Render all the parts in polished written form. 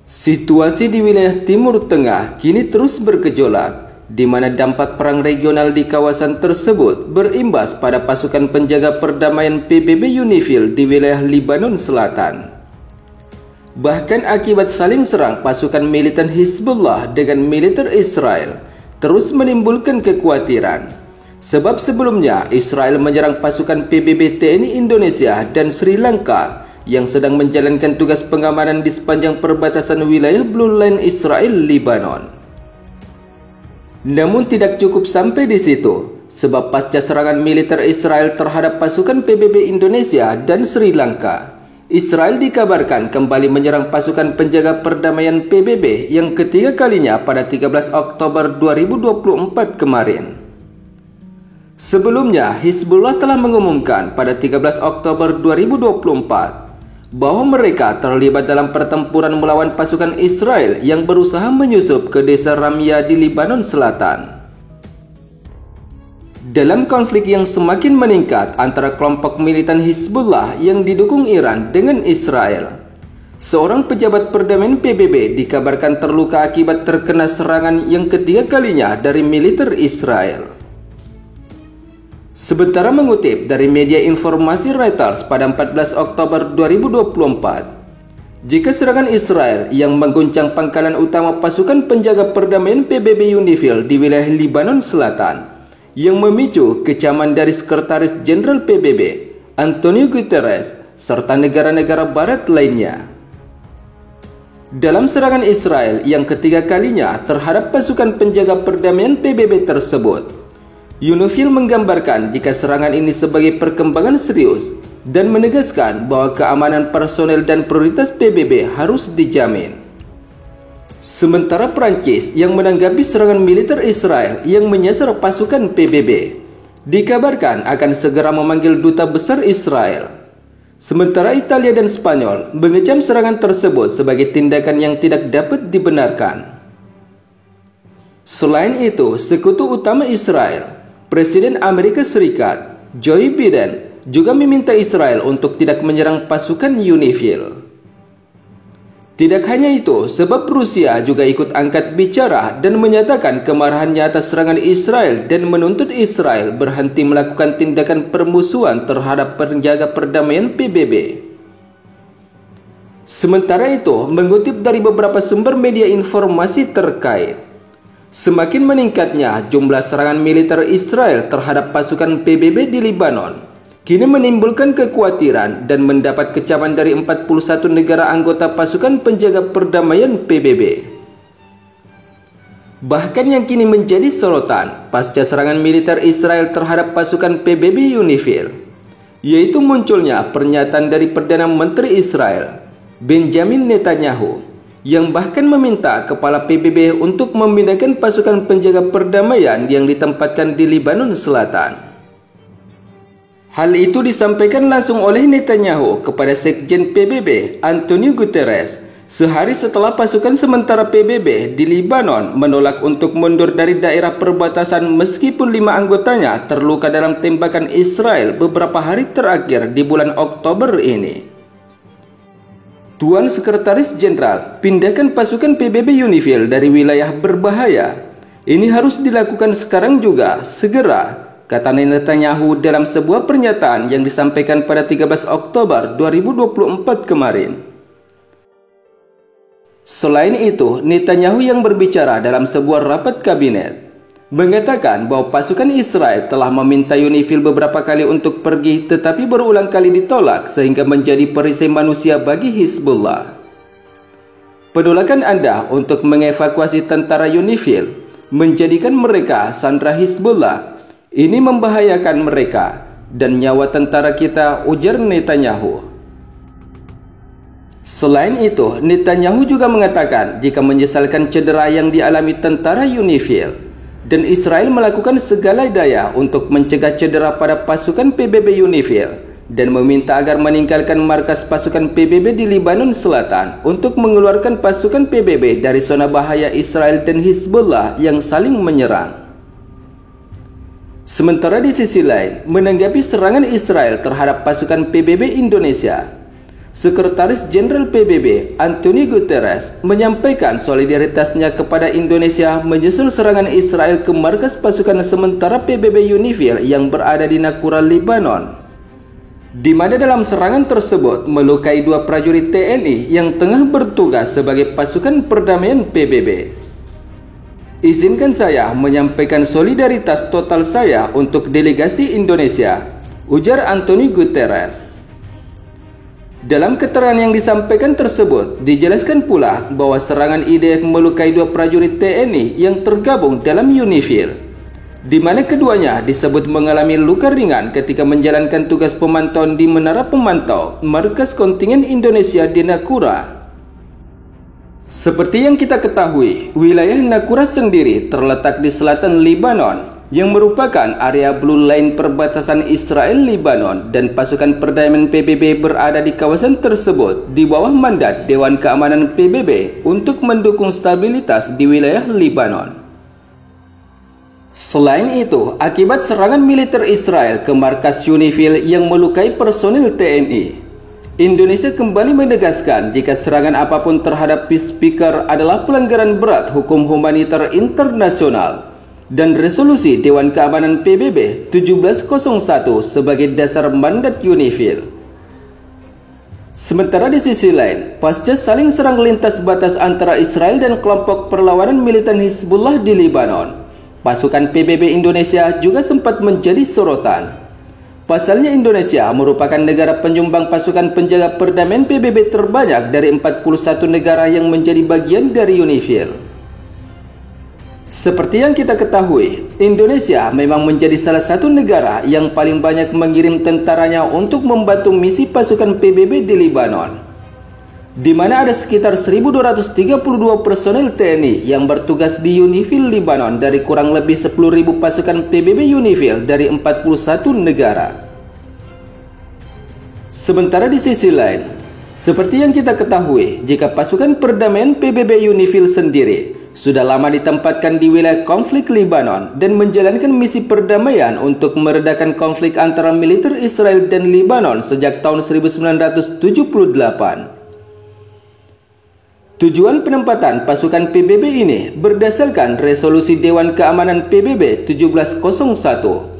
Situasi di wilayah Timur Tengah kini terus bergejolak, di mana dampak perang regional di kawasan tersebut berimbas pada pasukan penjaga perdamaian PBB UNIFIL di wilayah Lebanon Selatan. Bahkan akibat saling serang pasukan militan Hizbullah dengan militer Israel terus menimbulkan kekhawatiran. Sebab sebelumnya Israel menyerang pasukan PBB TNI Indonesia dan Sri Lanka yang sedang menjalankan tugas pengamanan di sepanjang perbatasan wilayah Blue Line Israel-Lebanon. Namun tidak cukup sampai di situ, sebab pasca serangan militer Israel terhadap pasukan PBB Indonesia dan Sri Lanka, Israel dikabarkan kembali menyerang pasukan penjaga perdamaian PBB yang ketiga kalinya pada 13 Oktober 2024 kemarin. Sebelumnya, Hizbullah telah mengumumkan pada 13 Oktober 2024 bahwa mereka terlibat dalam pertempuran melawan pasukan Israel yang berusaha menyusup ke desa Ramya di Lebanon Selatan. Dalam konflik yang semakin meningkat antara kelompok militan Hizbullah yang didukung Iran dengan Israel, seorang pejabat perdamaian PBB dikabarkan terluka akibat terkena serangan yang ketiga kalinya dari militer Israel. Sementara mengutip dari media informasi Reuters pada 14 Oktober 2024, jika serangan Israel yang mengguncang pangkalan utama pasukan penjaga perdamaian PBB UNIFIL di wilayah Lebanon Selatan, yang memicu kecaman dari Sekretaris Jenderal PBB, Antonio Guterres, serta negara-negara barat lainnya. Dalam serangan Israel yang ketiga kalinya terhadap pasukan penjaga perdamaian PBB tersebut, UNIFIL menggambarkan jika serangan ini sebagai perkembangan serius dan menegaskan bahwa keamanan personel dan prioritas PBB harus dijamin. Sementara Prancis yang menanggapi serangan militer Israel yang menyasar pasukan PBB dikabarkan akan segera memanggil duta besar Israel. Sementara Italia dan Spanyol mengecam serangan tersebut sebagai tindakan yang tidak dapat dibenarkan. Selain itu, sekutu utama Israel, Presiden Amerika Serikat, Joe Biden, juga meminta Israel untuk tidak menyerang pasukan UNIFIL. Tidak hanya itu, sebab Rusia juga ikut angkat bicara dan menyatakan kemarahannya atas serangan Israel dan menuntut Israel berhenti melakukan tindakan permusuhan terhadap penjaga perdamaian PBB. Sementara itu, mengutip dari beberapa sumber media informasi terkait, semakin meningkatnya jumlah serangan militer Israel terhadap pasukan PBB di Lebanon kini menimbulkan kekhawatiran dan mendapat kecaman dari 41 negara anggota pasukan penjaga perdamaian PBB. Bahkan yang kini menjadi sorotan pasca serangan militer Israel terhadap pasukan PBB UNIFIL, yaitu munculnya pernyataan dari Perdana Menteri Israel, Benjamin Netanyahu, yang bahkan meminta kepala PBB untuk memindahkan pasukan penjaga perdamaian yang ditempatkan di Lebanon Selatan. Hal itu disampaikan langsung oleh Netanyahu kepada Sekjen PBB, Antonio Guterres, sehari setelah pasukan sementara PBB di Lebanon menolak untuk mundur dari daerah perbatasan meskipun 5 anggotanya terluka dalam tembakan Israel beberapa hari terakhir di bulan Oktober ini. Tuan Sekretaris Jenderal, pindahkan pasukan PBB UNIFIL dari wilayah berbahaya. Ini harus dilakukan sekarang juga, segera, kata Netanyahu dalam sebuah pernyataan yang disampaikan pada 13 Oktober 2024 kemarin. Selain itu, Netanyahu yang berbicara dalam sebuah rapat kabinet mengatakan bahwa pasukan Israel telah meminta UNIFIL beberapa kali untuk pergi tetapi berulang kali ditolak sehingga menjadi perisai manusia bagi Hizbullah. Penolakan Anda untuk mengevakuasi tentara UNIFIL menjadikan mereka sandera Hizbullah. Ini membahayakan mereka dan nyawa tentara kita, ujar Netanyahu. Selain itu, Netanyahu juga mengatakan jika menyesalkan cedera yang dialami tentara UNIFIL dan Israel melakukan segala daya untuk mencegah cedera pada pasukan PBB UNIFIL dan meminta agar meninggalkan markas pasukan PBB di Lebanon Selatan untuk mengeluarkan pasukan PBB dari zona bahaya Israel dan Hizbullah yang saling menyerang. Sementara di sisi lain, menanggapi serangan Israel terhadap pasukan PBB Indonesia, Sekretaris Jenderal PBB Antonio Guterres menyampaikan solidaritasnya kepada Indonesia menyusul serangan Israel ke markas pasukan sementara PBB UNIFIL yang berada di Nakura, Lebanon, di mana dalam serangan tersebut melukai 2 prajurit TNI yang tengah bertugas sebagai pasukan perdamaian PBB. Izinkan saya menyampaikan solidaritas total saya untuk delegasi Indonesia, ujar Antonio Guterres. Dalam keterangan yang disampaikan tersebut, dijelaskan pula bahwa serangan IDF melukai 2 prajurit TNI yang tergabung dalam UNIFIL, di mana keduanya disebut mengalami luka ringan ketika menjalankan tugas pemantauan di Menara Pemantau markas kontingen Indonesia di Nakura. Seperti yang kita ketahui, wilayah Nakura sendiri terletak di selatan Lebanon, yang merupakan area blue line perbatasan Israel-Lebanon, dan pasukan perdamaian PBB berada di kawasan tersebut di bawah mandat Dewan Keamanan PBB untuk mendukung stabilitas di wilayah Lebanon. Selain itu, akibat serangan militer Israel ke markas UNIFIL yang melukai personil TNI, Indonesia kembali menegaskan jika serangan apapun terhadap peacekeeper adalah pelanggaran berat hukum humanitar internasional dan resolusi Dewan Keamanan PBB 1701 sebagai dasar mandat UNIFIL. Sementara di sisi lain, pasca saling serang lintas batas antara Israel dan kelompok perlawanan militan Hizbullah di Lebanon, pasukan PBB Indonesia juga sempat menjadi sorotan. Pasalnya Indonesia merupakan negara penyumbang pasukan penjaga perdamaian PBB terbanyak dari 41 negara yang menjadi bagian dari UNIFIL. Seperti yang kita ketahui, Indonesia memang menjadi salah satu negara yang paling banyak mengirim tentaranya untuk membantu misi pasukan PBB di Lebanon, di mana ada sekitar 1.232 personel TNI yang bertugas di UNIFIL Lebanon dari kurang lebih 10.000 pasukan PBB UNIFIL dari 41 negara. Sementara di sisi lain, seperti yang kita ketahui, jika pasukan perdamaian PBB UNIFIL sendiri sudah lama ditempatkan di wilayah konflik Lebanon dan menjalankan misi perdamaian untuk meredakan konflik antara militer Israel dan Lebanon sejak tahun 1978. Tujuan penempatan pasukan PBB ini berdasarkan resolusi Dewan Keamanan PBB 1701.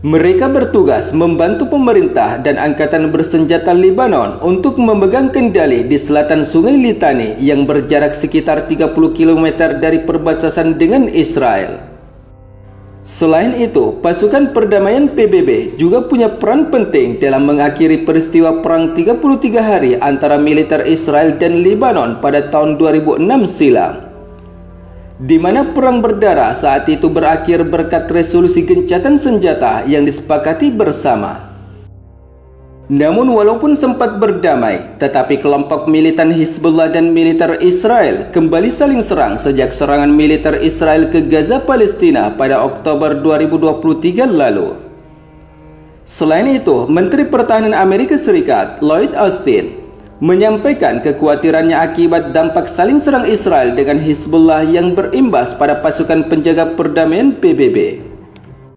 Mereka bertugas membantu pemerintah dan angkatan bersenjata Lebanon untuk memegang kendali di selatan Sungai Litani yang berjarak sekitar 30 km dari perbatasan dengan Israel. Selain itu, pasukan perdamaian PBB juga punya peran penting dalam mengakhiri peristiwa perang 33 hari antara militer Israel dan Lebanon pada tahun 2006 silam, di mana perang berdarah saat itu berakhir berkat resolusi gencatan senjata yang disepakati bersama. Namun walaupun sempat berdamai, tetapi kelompok militan Hizbullah dan militer Israel kembali saling serang sejak serangan militer Israel ke Gaza, Palestina pada Oktober 2023 lalu. Selain itu, Menteri Pertahanan Amerika Serikat Lloyd Austin menyampaikan kekhawatirannya akibat dampak saling serang Israel dengan Hizbullah yang berimbas pada pasukan penjaga perdamaian PBB.